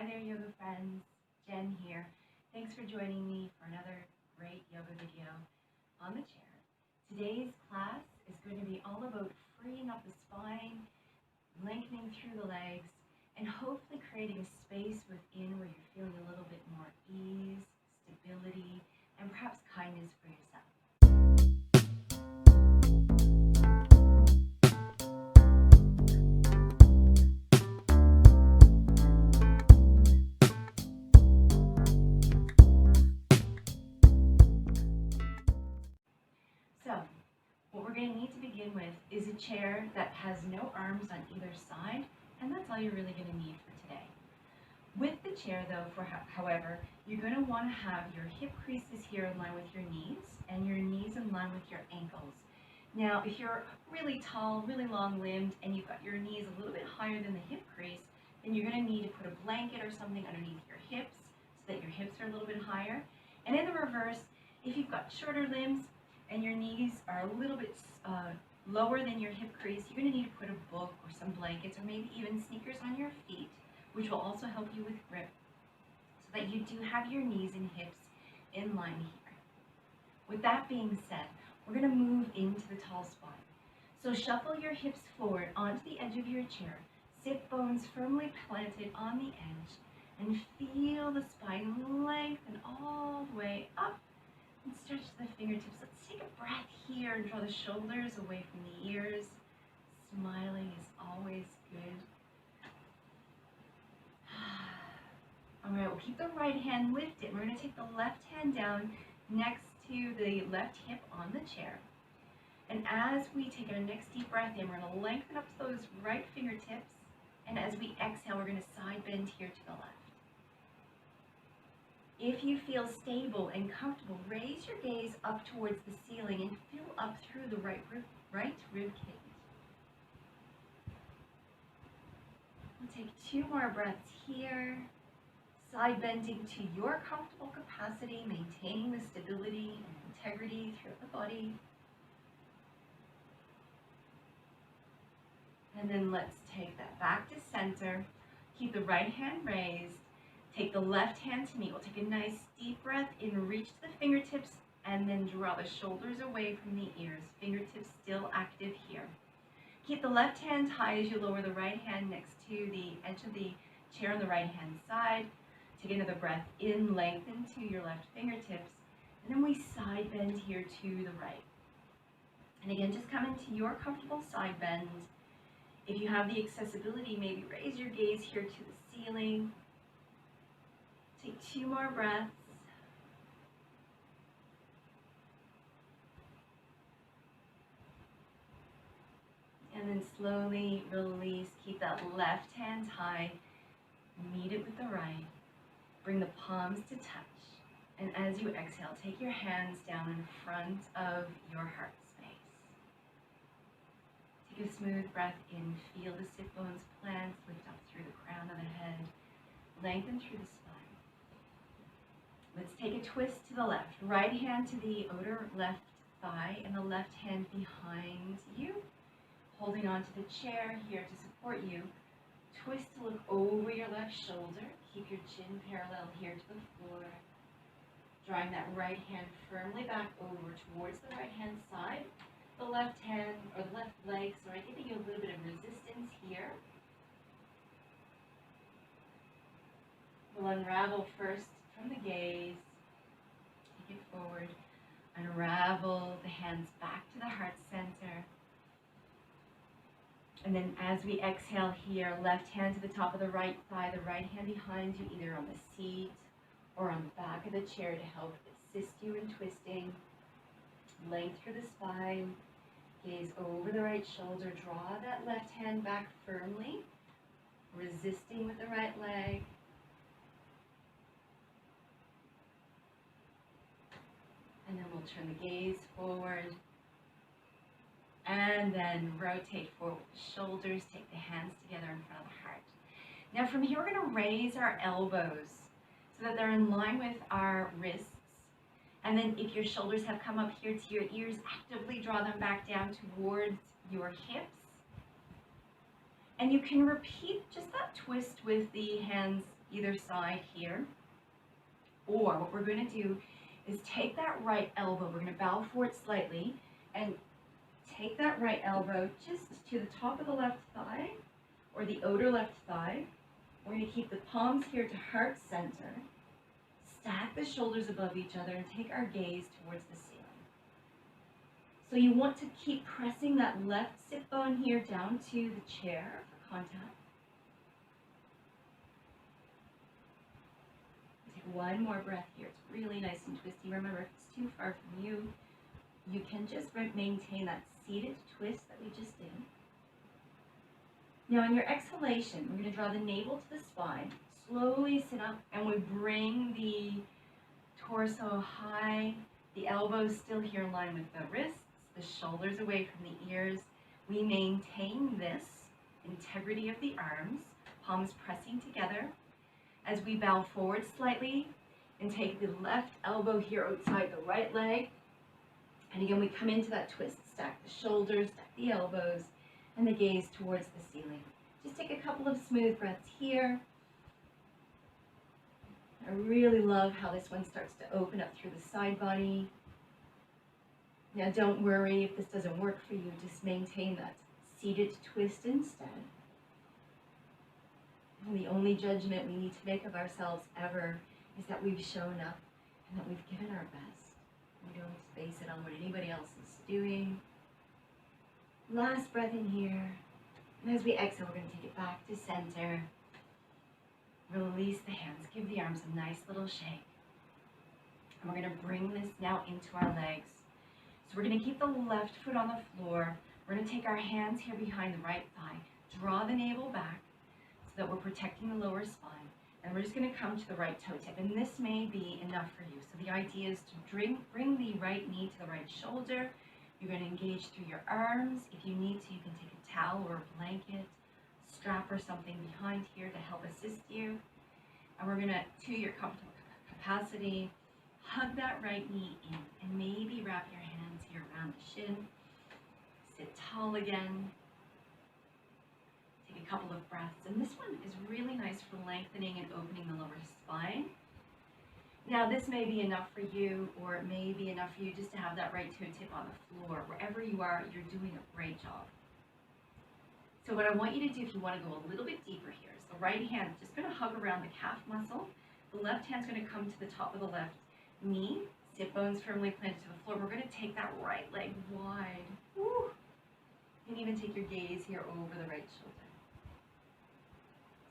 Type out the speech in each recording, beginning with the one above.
Hi there, yoga friends. Jen here. Thanks for joining me for another great yoga video on the chair. Today's class is going to be all about freeing up the spine, lengthening through the legs, and hopefully creating a space within where you're feeling a little bit more ease, stability, and perhaps kindness for yourself. So, what we're going to need to begin with is a chair that has no arms on either side, and that's all you're really going to need for today. With the chair though, however, you're going to want to have your hip creases here in line with your knees, and your knees in line with your ankles. Now, if you're really tall, really long-limbed, and you've got your knees a little bit higher than the hip crease, then you're going to need to put a blanket or something underneath your hips so that your hips are a little bit higher. And in the reverse, if you've got shorter limbs, and your knees are a little bit lower than your hip crease, you're going to need to put a book or some blankets or maybe even sneakers on your feet, which will also help you with grip, so that you do have your knees and hips in line here. With that being said, we're going to move into the tall spine. So shuffle your hips forward onto the edge of your chair, sit bones firmly planted on the edge, and feel the spine lengthen all the way up. And stretch the fingertips. Let's take a breath here and draw the shoulders away from the ears. Smiling is always good. All right, we'll keep the right hand lifted. We're going to take the left hand down next to the left hip on the chair. And as we take our next deep breath in, we're going to lengthen up those right fingertips. And as we exhale, we're going to side bend here to the left. If you feel stable and comfortable, raise your gaze up towards the ceiling and fill up through the right rib cage. We'll take 2 more breaths here, side bending to your comfortable capacity, maintaining the stability and integrity throughout the body. And then let's take that back to center. Keep the right hand raised. Take the left hand to meet. We'll take a nice deep breath in, reach to the fingertips, and then draw the shoulders away from the ears. Fingertips still active here. Keep the left hand high as you lower the right hand next to the edge of the chair on the right hand side. Take another breath in, lengthen to your left fingertips, and then we side bend here to the right. And again, just come into your comfortable side bend. If you have the accessibility, maybe raise your gaze here to the ceiling. Take 2 more breaths. And then slowly release. Keep that left hand high. Meet it with the right. Bring the palms to touch. And as you exhale, take your hands down in front of your heart space. Take a smooth breath in. Feel the sit bones plant. Lift up through the crown of the head. Lengthen through the spine. Let's take a twist to the left. Right hand to the outer left thigh and the left hand behind you. Holding onto the chair here to support you. Twist to look over your left shoulder. Keep your chin parallel here to the floor. Drawing that right hand firmly back over towards the right hand side. The left hand, or the left leg, sorry, giving you a little bit of resistance here. We'll unravel first from the gaze, take it forward, unravel the hands back to the heart center. And then as we exhale here, left hand to the top of the right thigh, the right hand behind you, either on the seat or on the back of the chair to help assist you in twisting. Length through the spine, gaze over the right shoulder, draw that left hand back firmly, resisting with the right leg. And then we'll turn the gaze forward. And then rotate forward with the shoulders. Take the hands together in front of the heart. Now from here, we're going to raise our elbows so that they're in line with our wrists. And then if your shoulders have come up here to your ears, actively draw them back down towards your hips. And you can repeat just that twist with the hands either side here. Or what we're going to do is take that right elbow, we're going to bow forward slightly, and take that right elbow just to the top of the left thigh, or the outer left thigh. We're going to keep the palms here to heart center, stack the shoulders above each other, and take our gaze towards the ceiling. So you want to keep pressing that left sit bone here down to the chair for contact. Take one more breath here. It's really nice and twisty. Remember, if it's too far from you, you can just maintain that seated twist that we just did. Now on your exhalation, we're going to draw the navel to the spine, slowly sit up, and we bring the torso high, the elbows still here in line with the wrists, the shoulders away from the ears. We maintain this integrity of the arms, palms pressing together, as we bow forward slightly and take the left elbow here outside the right leg. And again, we come into that twist, stack the shoulders, stack the elbows, and the gaze towards the ceiling. Just take a couple of smooth breaths here. I really love how this one starts to open up through the side body. Now don't worry if this doesn't work for you, just maintain that seated twist instead. And the only judgment we need to make of ourselves ever is that we've shown up and that we've given our best. We don't base it on what anybody else is doing. Last breath in here. And as we exhale, we're going to take it back to center. Release the hands. Give the arms a nice little shake. And we're going to bring this now into our legs. So we're going to keep the left foot on the floor. We're going to take our hands here behind the right thigh. Draw the navel back so that we're protecting the lower spine. And we're just going to come to the right toe tip. And this may be enough for you. So the idea is to bring the right knee to the right shoulder. You're going to engage through your arms. If you need to, you can take a towel or a blanket, strap or something behind here to help assist you. And we're going to your comfortable capacity, hug that right knee in and maybe wrap your hands here around the shin. Sit tall again. Take a couple of breaths. And this one is really nice for lengthening and opening the lower spine. Now this may be enough for you, or it may be enough for you just to have that right toe tip on the floor. Wherever you are, you're doing a great job. So what I want you to do, if you want to go a little bit deeper here, is the right hand just going to hug around the calf muscle. The left hand's going to come to the top of the left knee. Sit bones firmly planted to the floor. We're going to take that right leg wide. Woo. You can even take your gaze here over the right shoulder.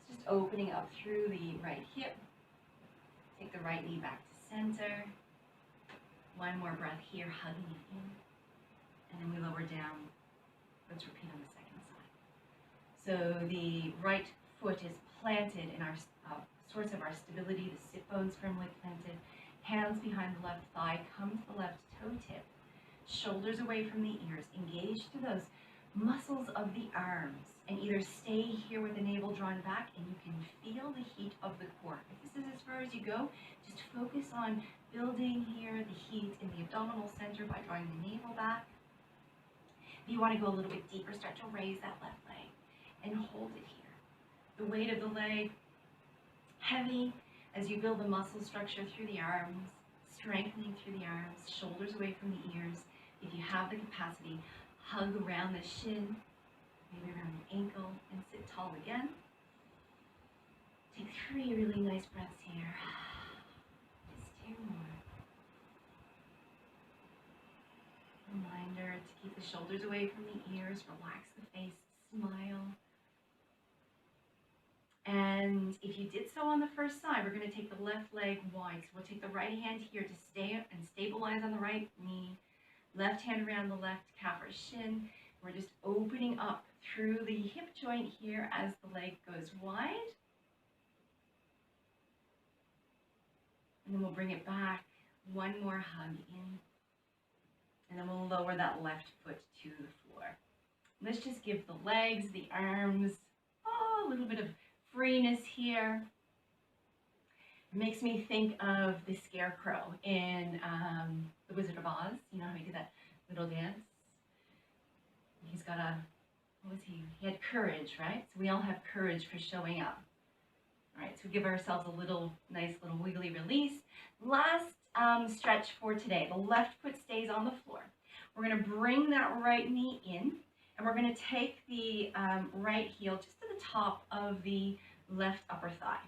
It's just opening up through the right hip. Take the right knee back to center. One more breath here, hugging it in. And then we lower down. Let's repeat on the second side. So the right foot is planted in our source of our stability, the sit bones firmly planted. Hands behind the left thigh, come to the left toe tip. Shoulders away from the ears. Engage through those muscles of the arms. And either stay here with the navel drawn back and you can feel the heat of the core. If this is as far as you go, just focus on building here the heat in the abdominal center by drawing the navel back. If you want to go a little bit deeper, start to raise that left leg and hold it here. The weight of the leg heavy as you build the muscle structure through the arms, strengthening through the arms, shoulders away from the ears. If you have the capacity, hug around the shin, maybe around the ankle, and sit tall again. Take 3 really nice breaths here. Just 2 more. Reminder to keep the shoulders away from the ears, relax the face, smile. And if you did so on the first side, we're going to take the left leg wide. So we'll take the right hand here to stay and stabilize on the right knee. Left hand around the left calf or shin. We're just opening up through the hip joint here as the leg goes wide. And then we'll bring it back. One more hug in. And then we'll lower that left foot to the floor. Let's just give the legs, the arms, a little bit of freeness here. It makes me think of the Scarecrow in The Wizard of Oz. You know how he did that little dance? He's got what was he? He had courage, right? So we all have courage for showing up. All right, so give ourselves a nice little wiggly release. Last stretch for today. The left foot stays on the floor. We're going to bring that right knee in, and we're going to take the right heel just to the top of the left upper thigh.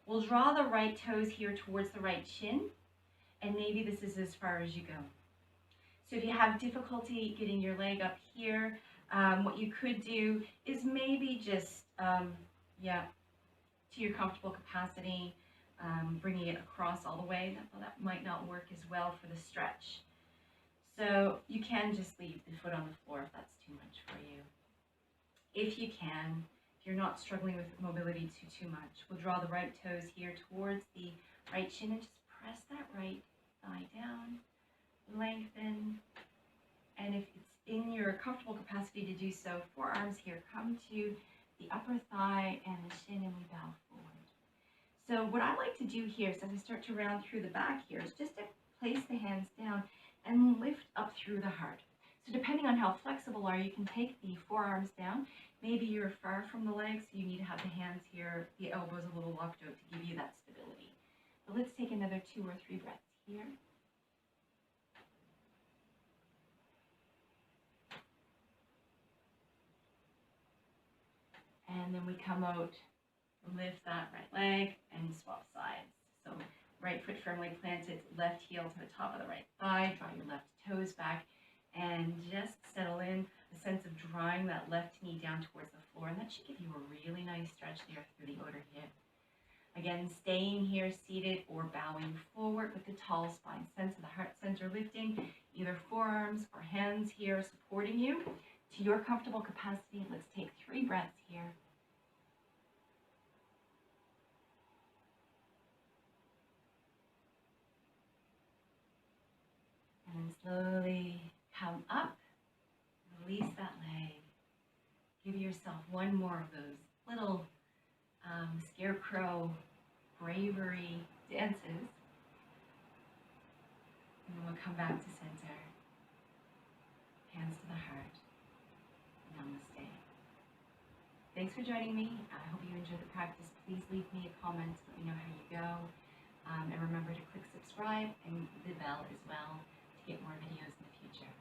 We'll draw the right toes here towards the right shin, and maybe this is as far as you go. So if you have difficulty getting your leg up here, what you could do is maybe just, to your comfortable capacity, bringing it across all the way. That might not work as well for the stretch. So you can just leave the foot on the floor if that's too much for you. If you can, if you're not struggling with mobility too much, we'll draw the right toes here towards the right shin and just press that right thigh down, lengthen, and if it's in your comfortable capacity to do so, forearms here come to the upper thigh and the shin, and we bow forward. So what I like to do here is, as I start to round through the back here, is just to place the hands down and lift up through the heart. So depending on how flexible are, you can take the forearms down. Maybe you're far from the legs, so you need to have the hands here, the elbows a little locked out to give you that stability. But let's take another 2 or 3 breaths here. And then we come out, lift that right leg, and swap sides. So right foot firmly planted, left heel to the top of the right thigh, draw your left toes back, and just settle in a sense of drawing that left knee down towards the floor, and that should give you a really nice stretch there through the outer hip. Again, staying here seated or bowing forward with the tall spine, sense of the heart center lifting, either forearms or hands here supporting you to your comfortable capacity. Let's take 3 breaths here. And then slowly come up, release that leg. Give yourself one more of those little scarecrow bravery dances. And then we'll come back to center. Hands to the heart. Namaste. Thanks for joining me. I hope you enjoyed the practice. Please leave me a comment. Let me know how you go. And remember to click subscribe and the bell as well to get more videos in the future.